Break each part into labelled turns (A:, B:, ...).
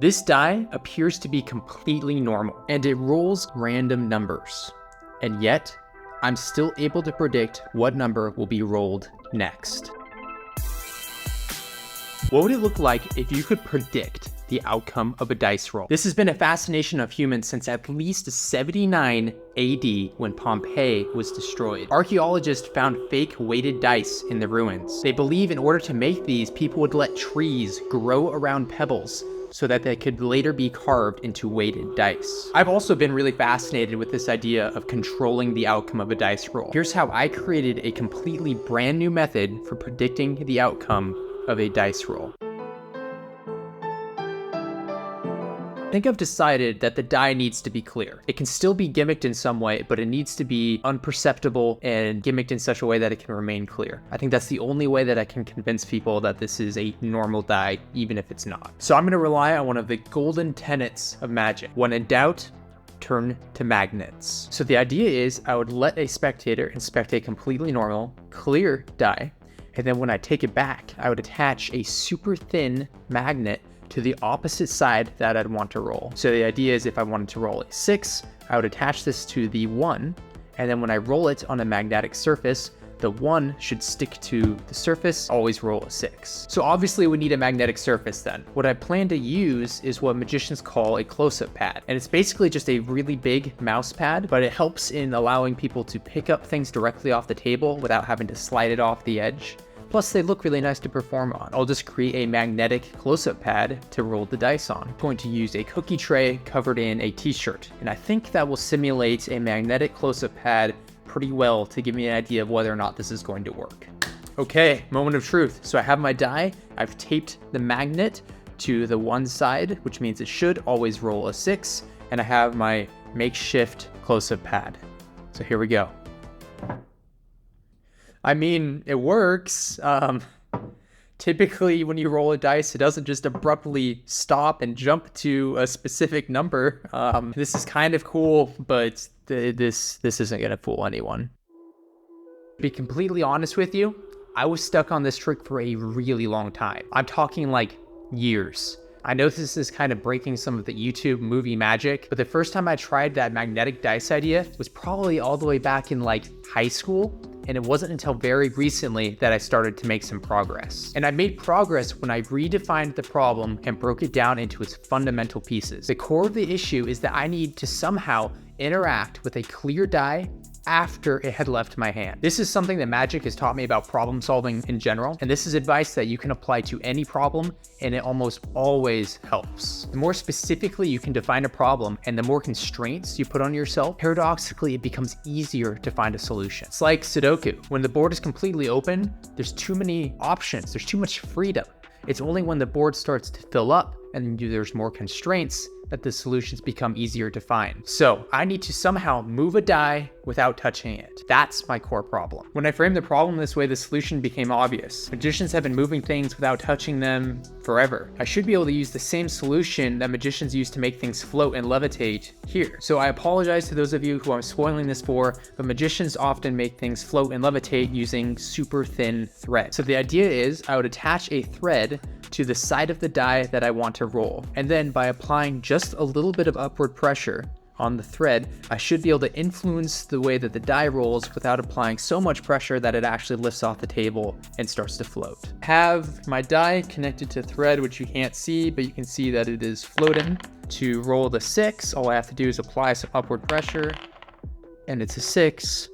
A: This die appears to be completely normal, and it rolls random numbers. And yet, I'm still able to predict what number will be rolled next. What would it look like if you could predict the outcome of a dice roll? This has been a fascination of humans since at least 79 AD when Pompeii was destroyed. Archaeologists found fake weighted dice in the ruins. They believe in order to make these, people would let trees grow around pebbles so that they could later be carved into weighted dice. I've also been really fascinated with this idea of controlling the outcome of a dice roll. Here's how I created a completely brand new method for predicting the outcome of a dice roll. I think I've decided that the die needs to be clear. It can still be gimmicked in some way, but it needs to be unperceptible and gimmicked in such a way that it can remain clear. I think that's the only way that I can convince people that this is a normal die, even if it's not. So I'm going to rely on one of the golden tenets of magic. When in doubt, turn to magnets. So the idea is I would let a spectator inspect a completely normal, clear die, and then when I take it back, I would attach a super thin magnet to the opposite side that I'd want to roll. So the idea is if I wanted to roll a 6, I would attach this to the 1, and then when I roll it on a magnetic surface, the 1 should stick to the surface, always roll a 6. So obviously we need a magnetic surface then. What I plan to use is what magicians call a close-up pad. And it's basically just a really big mouse pad, but it helps in allowing people to pick up things directly off the table without having to slide it off the edge. Plus they look really nice to perform on. I'll just create a magnetic close-up pad to roll the dice on. I'm going to use a cookie tray covered in a t-shirt, and I think that will simulate a magnetic close-up pad pretty well to give me an idea of whether or not this is going to work. Okay, moment of truth. So I have my die, I've taped the magnet to the one side, which means it should always roll a 6, and I have my makeshift close-up pad. So here we go. I mean, it works. Typically when you roll a dice, it doesn't just abruptly stop and jump to a specific number. This is kind of cool, but this isn't gonna fool anyone. To be completely honest with you, I was stuck on this trick for a really long time. I'm talking like years. I know this is kind of breaking some of the YouTube movie magic, but the first time I tried that magnetic dice idea was probably all the way back in like high school. And it wasn't until very recently that I started to make some progress. And I made progress when I redefined the problem and broke it down into its fundamental pieces. The core of the issue is that I need to somehow interact with a clear die after it had left my hand. This is something that magic has taught me about problem solving in general, and this is advice that you can apply to any problem, and it almost always helps. The more specifically you can define a problem and the more constraints you put on yourself, paradoxically it becomes easier to find a solution. It's like Sudoku. When the board is completely open, there's too many options, there's too much freedom. It's only when the board starts to fill up and there's more constraints that the solutions become easier to find. So I need to somehow move a die without touching it. That's my core problem. When I framed the problem this way, the solution became obvious. Magicians have been moving things without touching them forever. I should be able to use the same solution that magicians use to make things float and levitate here. So I apologize to those of you who I'm spoiling this for, but magicians often make things float and levitate using super thin thread. So the idea is I would attach a thread to the side of the die that I want to roll. And then by applying just a little bit of upward pressure on the thread, I should be able to influence the way that the die rolls without applying so much pressure that it actually lifts off the table and starts to float. Have my die connected to thread, which you can't see, but you can see that it is floating. To roll the 6, all I have to do is apply some upward pressure, and it's a 6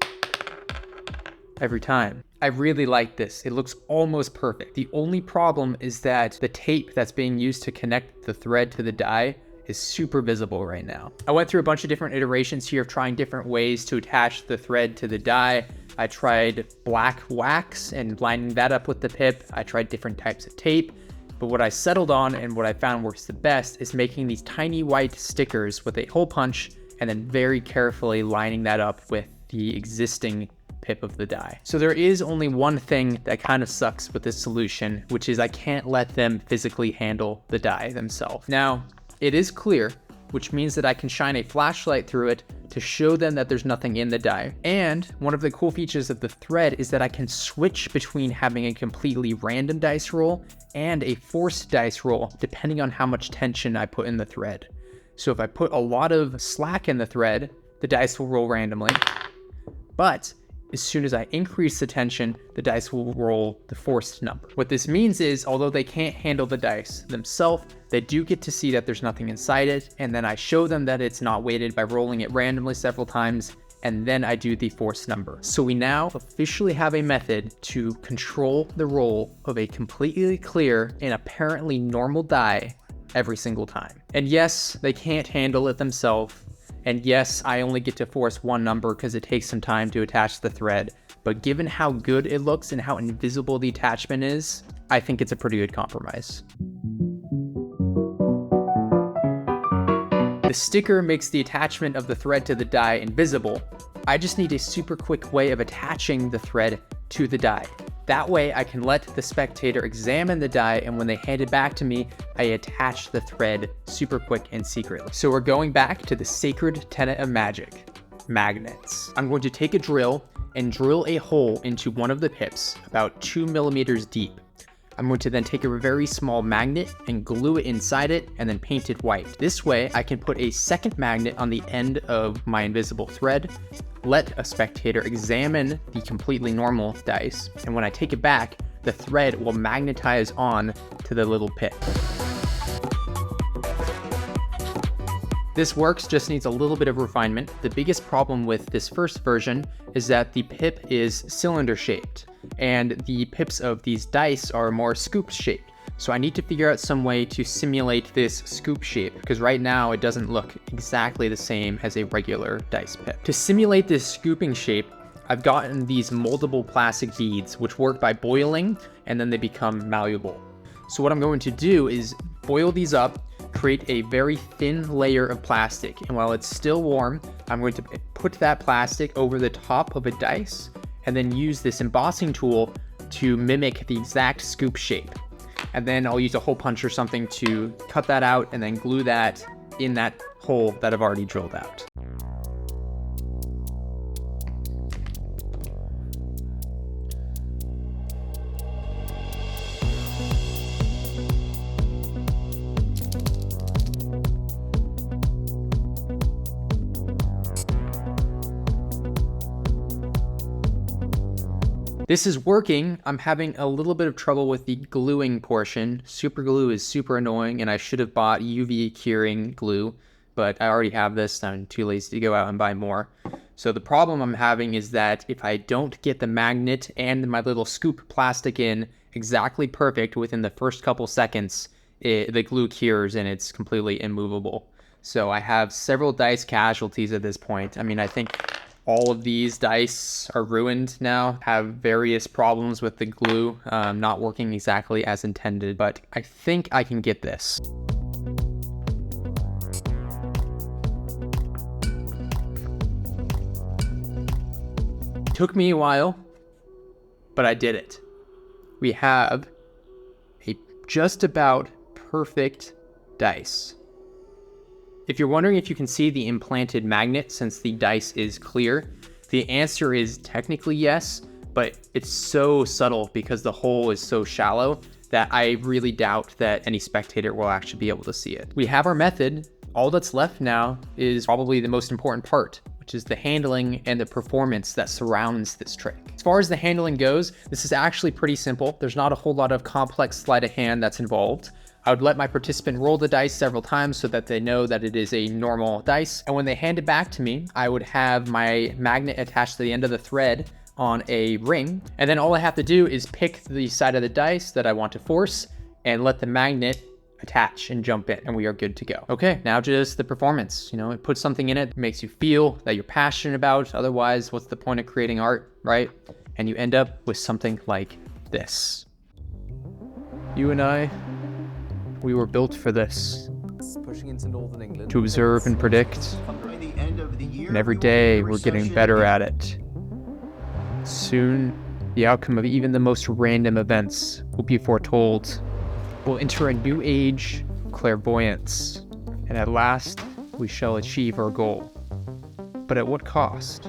A: every time. I really like this. It looks almost perfect. The only problem is that the tape that's being used to connect the thread to the die is super visible right now. I went through a bunch of different iterations here of trying different ways to attach the thread to the die. I tried black wax and lining that up with the pip. I tried different types of tape, but what I settled on and what I found works the best is making these tiny white stickers with a hole punch and then very carefully lining that up with the existing pip of the die. So there is only one thing that kind of sucks with this solution, which is I can't let them physically handle the die themselves. Now, it is clear which means that I can shine a flashlight through it to show them that there's nothing in the die. And one of the cool features of the thread is that I can switch between having a completely random dice roll and a forced dice roll, depending on how much tension I put in the thread. So if I put a lot of slack in the thread, the dice will roll randomly. But as soon as I increase the tension, the dice will roll the forced number. What this means is, although they can't handle the dice themselves, they do get to see that there's nothing inside it, and then I show them that it's not weighted by rolling it randomly several times, and then I do the forced number. So we now officially have a method to control the roll of a completely clear and apparently normal die every single time. And yes, they can't handle it themselves. And yes, I only get to force one number because it takes some time to attach the thread. But given how good it looks and how invisible the attachment is, I think it's a pretty good compromise. The sticker makes the attachment of the thread to the die invisible. I just need a super quick way of attaching the thread to the die. That way I can let the spectator examine the die, and when they hand it back to me, I attach the thread super quick and secretly. So we're going back to the sacred tenet of magic, magnets. I'm going to take a drill and drill a hole into one of the pips about 2 millimeters deep. I'm going to then take a very small magnet and glue it inside it and then paint it white. This way I can put a second magnet on the end of my invisible thread, let a spectator examine the completely normal dice, and when I take it back, the thread will magnetize on to the little pip. This works, just needs a little bit of refinement. The biggest problem with this first version is that the pip is cylinder shaped, and the pips of these dice are more scoop shaped. So I need to figure out some way to simulate this scoop shape, because right now it doesn't look exactly the same as a regular dice pip. To simulate this scooping shape, I've gotten these moldable plastic beads, which work by boiling, and then they become malleable. So what I'm going to do is boil these up, create a very thin layer of plastic, and while it's still warm, I'm going to put that plastic over the top of a dice, and then use this embossing tool to mimic the exact scoop shape. And then I'll use a hole punch or something to cut that out and then glue that in that hole that I've already drilled out. This is working. I'm having a little bit of trouble with the gluing portion. Super glue is super annoying, and I should have bought UV curing glue, but I already have this. I'm too lazy to go out and buy more. So the problem I'm having is that if I don't get the magnet and my little scoop plastic in exactly perfect within the first couple seconds, the glue cures and it's completely immovable. So I have several dice casualties at this point. I mean, I think all of these dice are ruined now, have various problems with the glue not working exactly as intended, but I think I can get this. Took me a while, but I did it. We have a just about perfect dice. If you're wondering if you can see the implanted magnet since the dice is clear, the answer is technically yes, but it's so subtle because the hole is so shallow that I really doubt that any spectator will actually be able to see it. We have our method. All that's left now is probably the most important part, which is the handling and the performance that surrounds this trick. As far as the handling goes, this is actually pretty simple. There's not a whole lot of complex sleight of hand that's involved. I would let my participant roll the dice several times so that they know that it is a normal dice. And when they hand it back to me, I would have my magnet attached to the end of the thread on a ring. And then all I have to do is pick the side of the dice that I want to force and let the magnet attach and jump in, and we are good to go. Okay, now just the performance. You know, it puts something in it, makes you feel that you're passionate about. Otherwise, what's the point of creating art, right? And you end up with something like this. You and I, we were built for this.
B: Pushing into northern England.
A: To observe and predict. And every day we're getting better at it. Soon, the outcome of even the most random events will be foretold. We'll enter a new age of clairvoyance. And at last, we shall achieve our goal. But at what cost?